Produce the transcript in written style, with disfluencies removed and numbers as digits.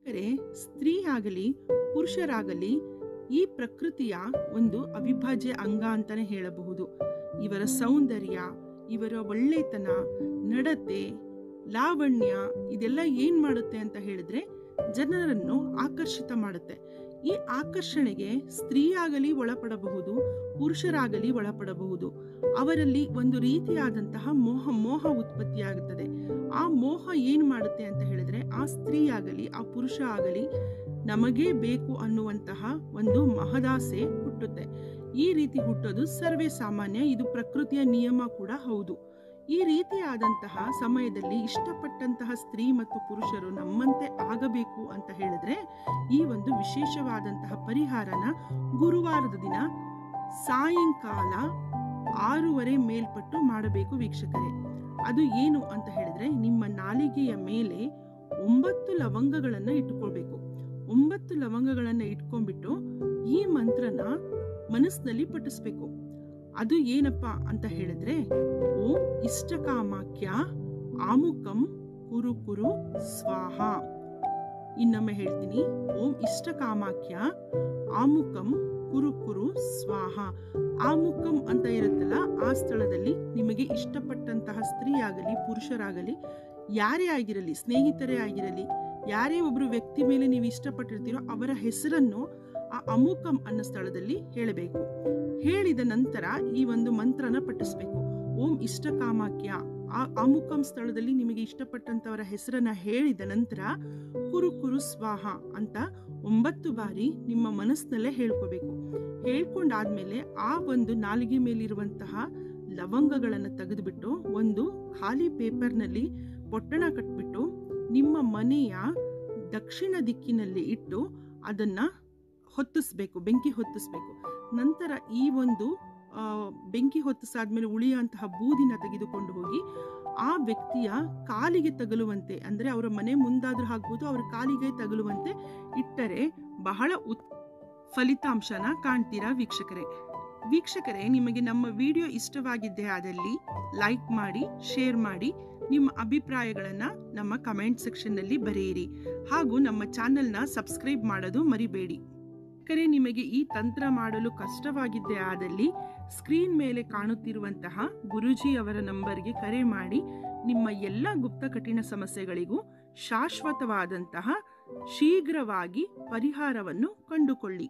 ಅಂದರೆ ಸ್ತ್ರೀ ಆಗಲಿ ಪುರುಷರಾಗಲಿ ಈ ಪ್ರಕೃತಿಯ ಒಂದು ಅವಿಭಾಜ್ಯ ಅಂಗ ಅಂತಾನೆ ಹೇಳಬಹುದು. ಇವರ ಸೌಂದರ್ಯ, ಇವರ ಒಳ್ಳೆತನ, ನಡತೆ, ಲಾವಣ್ಯ ಇದೆಲ್ಲ ಏನ್ ಮಾಡುತ್ತೆ ಅಂತ ಹೇಳಿದ್ರೆ ಜನರನ್ನು ಆಕರ್ಷಿತ ಮಾಡುತ್ತೆ. ಈ ಆಕರ್ಷಣೆಗೆ ಸ್ತ್ರೀ ಆಗಲಿ ಒಳಪಡಬಹುದು, ಪುರುಷರಾಗಲಿ ಒಳಪಡಬಹುದು. ಅವರಲ್ಲಿ ಒಂದು ರೀತಿಯಾದಂತಹ ಮೋಹ ಉತ್ಪತ್ತಿಯಾಗುತ್ತದೆ. ಆ ಮೋಹ ಏನ್ ಮಾಡುತ್ತೆ ಅಂತ ಹೇಳಿದ್ರೆ ಆ ಸ್ತ್ರೀ ಆಗಲಿ ಆ ಪುರುಷ ಆಗಲಿ ನಮಗೇ ಬೇಕು ಅನ್ನುವಂತಹ ಒಂದು ಮಹದಾಸೆ ಹುಟ್ಟುತ್ತೆ. ಈ ರೀತಿ ಹುಟ್ಟೋದು ಸರ್ವೇ ಸಾಮಾನ್ಯ, ಇದು ಪ್ರಕೃತಿಯ ನಿಯಮ ಕೂಡ ಹೌದು. ಈ ರೀತಿಯಾದಂತಹ ಸಮಯದಲ್ಲಿ ಇಷ್ಟಪಟ್ಟಂತಹ ಸ್ತ್ರೀ ಮತ್ತು ಪುರುಷರು ನಮ್ಮಂತೆ ಆಗಬೇಕು ಅಂತ ಹೇಳಿದ್ರೆ ಈ ಒಂದು ವಿಶೇಷವಾದಂತಹ ಪರಿಹಾರನ ಗುರುವಾರದ ದಿನ ಸಾಯಂಕಾಲ 6:30 ಮೇಲ್ಪಟ್ಟು ಮಾಡಬೇಕು ವೀಕ್ಷಕರೇ. ಅದು ಏನು ಅಂತ ಹೇಳಿದ್ರೆ ನಿಮ್ಮ ನಾಲಿಗೆಯ ಮೇಲೆ 9 ಲವಂಗಗಳನ್ನ ಇಟ್ಕೊಳ್ಬೇಕು. 9 ಲವಂಗಗಳನ್ನ ಇಟ್ಕೊಂಡ್ಬಿಟ್ಟು ಈ ಮಂತ್ರನ ಮನಸ್ಸಿನಲ್ಲಿ ಪಠಿಸ್ಬೇಕು. ಅದು ಏನಪ್ಪಾ ಅಂತ ಹೇಳಿದ್ರೆ ಓಂ ಇಷ್ಟಕಾಮಾಖ್ಯ ಆಮುಕಂ ಕುರು ಕುರು ಸ್ವಾಹ. ಇನ್ನೊಮ್ಮೆ ಹೇಳ್ತೀನಿ, ಓಂ ಇಷ್ಟಕಾಮಾಖ್ಯ ಆಮುಕಂ ಕುರು ಕುರು ಸ್ವಾಹ. ಆಮುಕಂ ಅಂತ ಇರುತ್ತಲ್ಲ, ಆ ಸ್ಥಳದಲ್ಲಿ ನಿಮಗೆ ಇಷ್ಟಪಟ್ಟಂತಹ ಸ್ತ್ರೀ ಆಗಲಿ ಪುರುಷರಾಗಲಿ ಯಾರೇ ಆಗಿರಲಿ, ಸ್ನೇಹಿತರೇ ಆಗಿರಲಿ, ಯಾರೇ ಒಬ್ರು ವ್ಯಕ್ತಿ ಮೇಲೆ ನೀವು ಇಷ್ಟಪಟ್ಟಿರ್ತೀರೋ ಅವರ ಹೆಸರನ್ನು ಆ ಅಮುಕಂ ಅನ್ನೋ ಸ್ಥಳದಲ್ಲಿ ಹೇಳಬೇಕು. ಹೇಳಿದ ನಂತರ ಈ ಒಂದು ಮಂತ್ರನ ಪಠಿಸ್ಬೇಕು. ಓಂ ಇಷ್ಟಕಾಮಾಖ್ಯ ಆ ಅಮುಕಂ ಸ್ಥಳದಲ್ಲಿ ನಿಮಗೆ ಇಷ್ಟಪಟ್ಟಂತವರ ಹೆಸರನ್ನ ಹೇಳಿದ ನಂತರ ಕುರು ಕುರು ಸ್ವಾಹ ಅಂತ 9 ಬಾರಿ ನಿಮ್ಮ ಮನಸ್ಸಿನಲ್ಲೇ ಹೇಳ್ಕೋಬೇಕು. ಹೇಳ್ಕೊಂಡಾದ್ಮೇಲೆ ಆ ಒಂದು ನಾಲಿಗೆ ಮೇಲಿರುವಂತಹ ಲವಂಗಗಳನ್ನು ತೆಗೆದುಬಿಟ್ಟು ಒಂದು ಖಾಲಿ ಪೇಪರ್ನಲ್ಲಿ ಪೊಟ್ಟಣ ಕಟ್ಬಿಟ್ಟು ನಿಮ್ಮ ಮನೆಯ ದಕ್ಷಿಣ ದಿಕ್ಕಿನಲ್ಲಿ ಇಟ್ಟು ಅದನ್ನ ಹೊತ್ತಿಸ್ಬೇಕು, ಬೆಂಕಿ ಹೊತ್ತಿಸ್ಬೇಕು. ನಂತರ ಈ ಒಂದು ಬೆಂಕಿ ಹೊತ್ತಿಸಾದ್ಮೇಲೆ ಉಳಿಯುವಂತಹ ಬೂದಿನ ತೆಗೆದುಕೊಂಡು ಹೋಗಿ ಆ ವ್ಯಕ್ತಿಯ ಕಾಲಿಗೆ ತಗಲುವಂತೆ, ಅಂದ್ರೆ ಅವರ ಮನೆ ಮುಂದಾದ್ರೂ ಆಗ್ಬೋದು, ಅವರ ಕಾಲಿಗೆ ತಗಲುವಂತೆ ಇಟ್ಟರೆ ಬಹಳ ಫಲಿತಾಂಶನ ಕಾಣ್ತೀರಾ ವೀಕ್ಷಕರೇ. ನಿಮಗೆ ನಮ್ಮ ವಿಡಿಯೋ ಇಷ್ಟವಾಗಿದ್ದೇ ಆದಲ್ಲಿ ಲೈಕ್ ಮಾಡಿ, ಶೇರ್ ಮಾಡಿ, ನಿಮ್ಮ ಅಭಿಪ್ರಾಯಗಳನ್ನ ನಮ್ಮ ಕಮೆಂಟ್ ಸೆಕ್ಷನ್ ನಲ್ಲಿ ಬರೆಯಿರಿ. ಹಾಗೂ ನಮ್ಮ ಚಾನೆಲ್ನ ಸಬ್ಸ್ಕ್ರೈಬ್ ಮಾಡೋದು ಮರಿಬೇಡಿ. ನಿಮಗೆ ಈ ತಂತ್ರ ಮಾಡಲು ಕಷ್ಟವಾಗಿದ್ದೇ ಆದಲ್ಲಿ ಸ್ಕ್ರೀನ್ ಮೇಲೆ ಕಾಣುತ್ತಿರುವಂತಹ ಗುರೂಜಿ ಅವರ ನಂಬರ್ಗೆ ಕರೆ ಮಾಡಿ ನಿಮ್ಮ ಎಲ್ಲ ಗುಪ್ತ ಕಠಿಣ ಸಮಸ್ಯೆಗಳಿಗೂ ಶಾಶ್ವತವಾದಂತಹ ಶೀಘ್ರವಾಗಿ ಪರಿಹಾರವನ್ನು ಕಂಡುಕೊಳ್ಳಿ.